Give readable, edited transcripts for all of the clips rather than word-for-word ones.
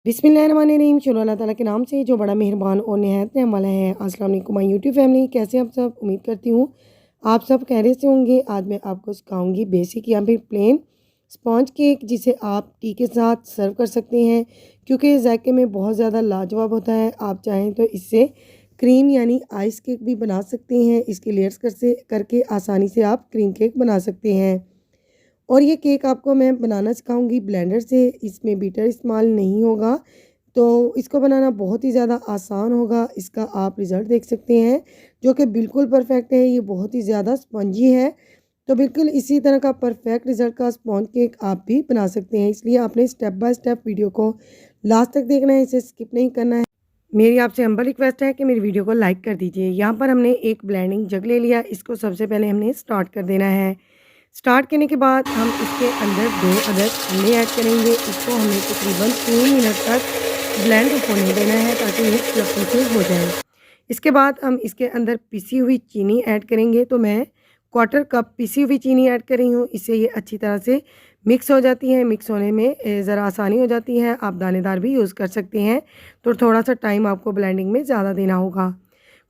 बिस्मिल्लाहिर्रहमानिर्रहीम। शुरू अल्लाह ताला के नाम से जो बड़ा मेहरबान और निहायत रहम वाला है। अस्सलाम वालेकुम माय यूट्यूब फैमिली, कैसे आप सब? उम्मीद करती हूँ आप सब खैरियत से होंगे। आज मैं आपको सिखाऊंगी बेसिक या फिर प्लेन स्पॉन्ज केक, जिसे आप टी के साथ सर्व कर सकते हैं, क्योंकि जायके में बहुत ज़्यादा लाजवाब होता है। आप चाहें तो इससे क्रीम यानी आइस केक भी बना सकते हैं। इसके लेयर्स करके आसानी से आप क्रीम केक बना सकते हैं। और ये केक आपको मैं बनाना सिखाऊंगी ब्लेंडर से, इसमें बीटर इस्तेमाल नहीं होगा। तो इसको बनाना बहुत ही ज़्यादा आसान होगा। इसका आप रिज़ल्ट देख सकते हैं जो कि बिल्कुल परफेक्ट है। ये बहुत ही ज़्यादा स्पंजी है। तो बिल्कुल इसी तरह का परफेक्ट रिज़ल्ट का स्पॉन्ज केक आप भी बना सकते हैं। इसलिए आपने स्टेप बाय स्टेप वीडियो को लास्ट तक देखना है, इसे स्किप नहीं करना है। मेरी आपसे हम्बल रिक्वेस्ट है कि मेरी वीडियो को लाइक कर दीजिए। यहाँ पर हमने एक ब्लेंडिंग जग ले लिया, इसको सबसे पहले हमने स्टार्ट कर देना है। स्टार्ट करने के बाद हम इसके अंदर 2 अदद अंडे ऐड करेंगे। इसको हमें तकरीबन 3 मिनट तक ब्लेंड होने देना है ताकि ये फ्लफी से हो जाए। इसके बाद हम इसके अंदर पिसी हुई चीनी ऐड करेंगे। तो मैं क्वार्टर कप पिसी हुई चीनी ऐड कर रही हूँ। इससे ये अच्छी तरह से मिक्स हो जाती है। मिक्स होने में ज़रा आसानी हो जाती है। आप दानेदार भी यूज़ कर सकते हैं, तो थोड़ा सा टाइम आपको ब्लेंडिंग में ज़्यादा देना होगा।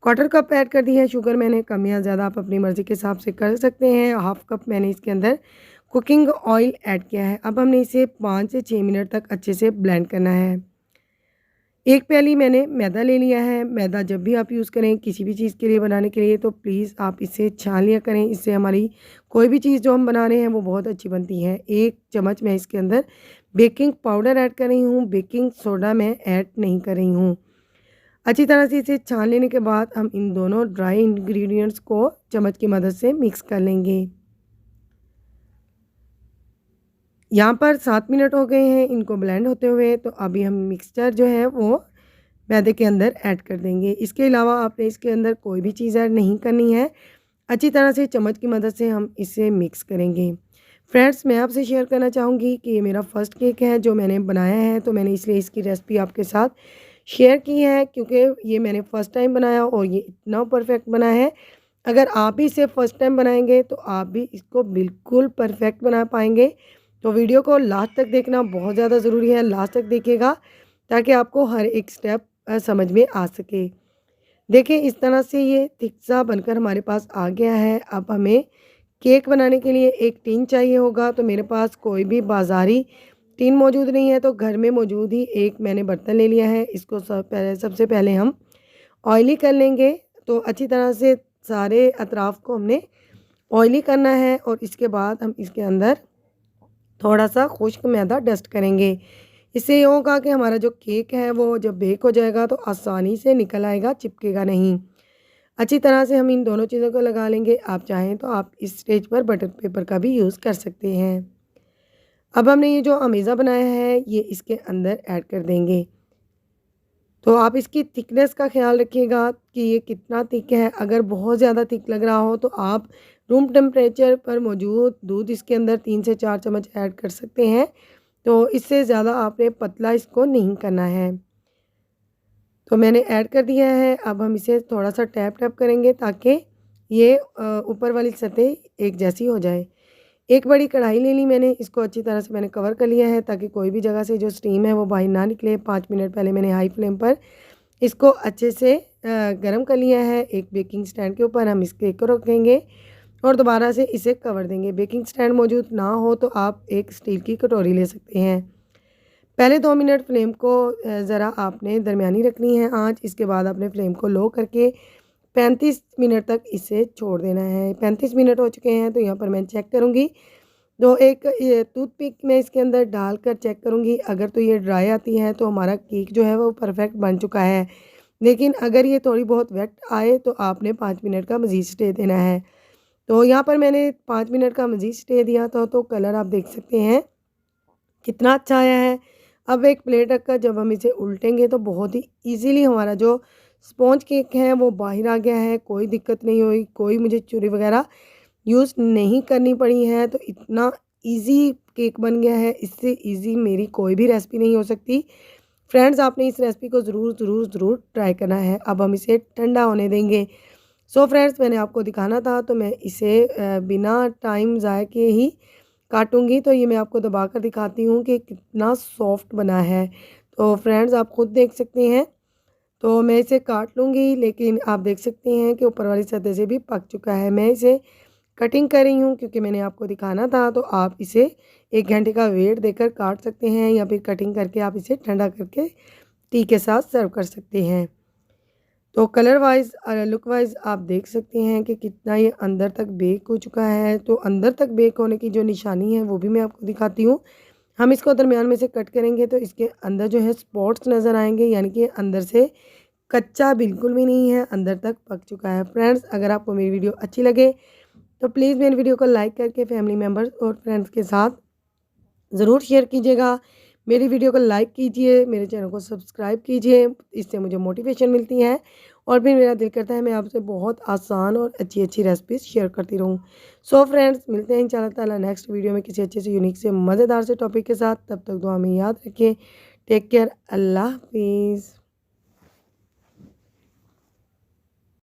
क्वार्टर कप ऐड कर दी है शुगर मैंने। कम या ज़्यादा आप अपनी मर्ज़ी के हिसाब से कर सकते हैं। हाफ़ कप मैंने इसके अंदर कुकिंग ऑयल ऐड किया है। अब हमने इसे 5 से 6 मिनट तक अच्छे से ब्लेंड करना है। एक प्याली मैंने मैदा ले लिया है। मैदा जब भी आप यूज़ करें किसी भी चीज़ के लिए बनाने के लिए, तो प्लीज़ आप इसे छान लिया करें। इससे हमारी कोई भी चीज़ जो हम बना रहे हैं वो बहुत अच्छी बनती है। 1 चम्मच मैं इसके अंदर बेकिंग पाउडर ऐड कर रही हूँ, बेकिंग सोडा मैं ऐड नहीं कर रही हूँ। अच्छी तरह से इसे छान लेने के बाद हम इन दोनों ड्राई इंग्रेडिएंट्स को चम्मच की मदद से मिक्स कर लेंगे। यहाँ पर 7 मिनट हो गए हैं इनको ब्लेंड होते हुए। तो अभी हम मिक्सचर जो है वो मैदे के अंदर ऐड कर देंगे। इसके अलावा आपने इसके अंदर कोई भी चीज़ ऐड नहीं करनी है। अच्छी तरह से चम्मच की मदद से हम इसे मिक्स करेंगे। फ्रेंड्स, मैं आपसे शेयर करना चाहूँगी कि ये मेरा फर्स्ट केक है जो मैंने बनाया है, तो मैंने इसलिए इसकी रेसिपी आपके साथ शेयर की है, क्योंकि ये मैंने फ़र्स्ट टाइम बनाया और ये इतना परफेक्ट बना है। अगर आप भी इसे फ़र्स्ट टाइम बनाएंगे तो आप भी इसको बिल्कुल परफेक्ट बना पाएंगे। तो वीडियो को लास्ट तक देखना बहुत ज़्यादा ज़रूरी है। लास्ट तक देखिएगा ताकि आपको हर एक स्टेप समझ में आ सके। देखिए इस तरह से ये थिक सा बनकर हमारे पास आ गया है। अब हमें केक बनाने के लिए एक टिन चाहिए होगा। तो मेरे पास कोई भी बाज़ारी टिन मौजूद नहीं है, तो घर में मौजूद ही एक मैंने बर्तन ले लिया है। इसको सबसे पहले हम ऑयली कर लेंगे। तो अच्छी तरह से सारे अतराफ़ को हमने ऑयली करना है और इसके बाद हम इसके अंदर थोड़ा-सा खुश्क मैदा डस्ट करेंगे। इससे ये होगा कि हमारा जो केक है वो जब बेक हो जाएगा तो आसानी से निकल आएगा, चिपकेगा नहीं। अच्छी तरह से हम इन दोनों चीज़ों को लगा लेंगे। आप चाहें तो आप इस स्टेज पर बटर पेपर का भी यूज़ कर सकते हैं। अब हमने ये जो अमेज़ा बनाया है ये इसके अंदर ऐड कर देंगे। तो आप इसकी थिकनेस का ख़्याल रखिएगा कि ये कितना थिक है। अगर बहुत ज़्यादा थिक लग रहा हो तो आप रूम टेम्परेचर पर मौजूद दूध इसके अंदर 3 से 4 चम्मच ऐड कर सकते हैं। तो इससे ज़्यादा आपने पतला इसको नहीं करना है। तो मैंने ऐड कर दिया है। अब हम इसे थोड़ा-सा टैप-टैप करेंगे ताकि ये ऊपर वाली सतह एक जैसी हो जाए। एक बड़ी कढ़ाई ले ली मैंने, इसको अच्छी तरह से मैंने कवर कर लिया है ताकि कोई भी जगह से जो स्टीम है वो बाहर ना निकले। 5 मिनट पहले मैंने हाई फ्लेम पर इसको अच्छे से गरम कर लिया है। एक बेकिंग स्टैंड के ऊपर हम इस केक को रखेंगे और दोबारा से इसे कवर देंगे। बेकिंग स्टैंड मौजूद ना हो तो आप एक स्टील की कटोरी ले सकते हैं। पहले 2 मिनट फ्लेम को ज़रा आपने दरमियानी रखनी है आँच। इसके बाद आपने फ्लेम को लो करके 35 मिनट तक इसे छोड़ देना है। 35 मिनट हो चुके हैं तो यहाँ पर मैं चेक करूँगी। तो एक ये टूथपिक मैं इसके अंदर डालकर चेक करूँगी। अगर तो ये ड्राई आती है तो हमारा केक जो है वो परफेक्ट बन चुका है। लेकिन अगर ये थोड़ी बहुत वेट आए तो आपने 5 मिनट का मज़ीद स्टे देना है। तो यहाँ पर मैंने 5 मिनट का मज़ीद स्टे दिया था, तो कलर आप देख सकते हैं कितना अच्छा आया है। अब एक प्लेट रखकर जब हम इसे उल्टेंगे तो बहुत ही ईज़िली हमारा जो स्पॉन्ज केक है वो बाहर आ गया है। कोई दिक्कत नहीं हुई, कोई मुझे छुरी वगैरह यूज़ नहीं करनी पड़ी है। तो इतना ईज़ी केक बन गया है, इससे ईज़ी मेरी कोई भी रेसिपी नहीं हो सकती। फ्रेंड्स, आपने इस रेसिपी को ज़रूर ज़रूर ज़रूर ट्राई करना है। अब हम इसे ठंडा होने देंगे। सो फ्रेंड्स, मैंने आपको दिखाना था तो मैं इसे बिना टाइम ज़ाया के ही काटूँगी। तो ये मैं आपको दबा कर दिखाती हूँ कि कितना सॉफ्ट बना है। तो फ्रेंड्स आप ख़ुद देख सकते हैं। तो मैं इसे काट लूँगी, लेकिन आप देख सकते हैं कि ऊपर वाली सतह से भी पक चुका है। मैं इसे कटिंग कर रही हूँ क्योंकि मैंने आपको दिखाना था। तो आप इसे 1 घंटे का वेट देकर काट सकते हैं या फिर कटिंग करके आप इसे ठंडा करके टी के साथ सर्व कर सकते हैं। तो कलर वाइज़ लुक वाइज़ आप देख सकते हैं कि कितना ये अंदर तक बेक हो चुका है। तो अंदर तक बेक होने की जो निशानी है वो भी मैं आपको दिखाती हूँ। हम इसको दरमियान में से कट करेंगे तो इसके अंदर जो है स्पॉट्स नज़र आएंगे, यानी कि अंदर से कच्चा बिल्कुल भी नहीं है, अंदर तक पक चुका है। फ्रेंड्स अगर आपको मेरी वीडियो अच्छी लगे तो प्लीज़ मेरी वीडियो को लाइक करके फैमिली मेम्बर्स और फ्रेंड्स के साथ ज़रूर शेयर कीजिएगा। मेरी वीडियो को लाइक कीजिए, मेरे चैनल को सब्सक्राइब कीजिए, इससे मुझे मोटिवेशन मिलती है और फिर मेरा दिल करता है मैं आपसे बहुत आसान और अच्छी रेसिपीज़ शेयर करती रहूँ। सो फ्रेंड्स मिलते हैं इंशाअल्लाह ताला नेक्स्ट वीडियो में किसी अच्छे से यूनिक से मज़ेदार से टॉपिक के साथ। तब तक दुआ में याद रखिए। Take care. अल्लाह हाफ़िज़।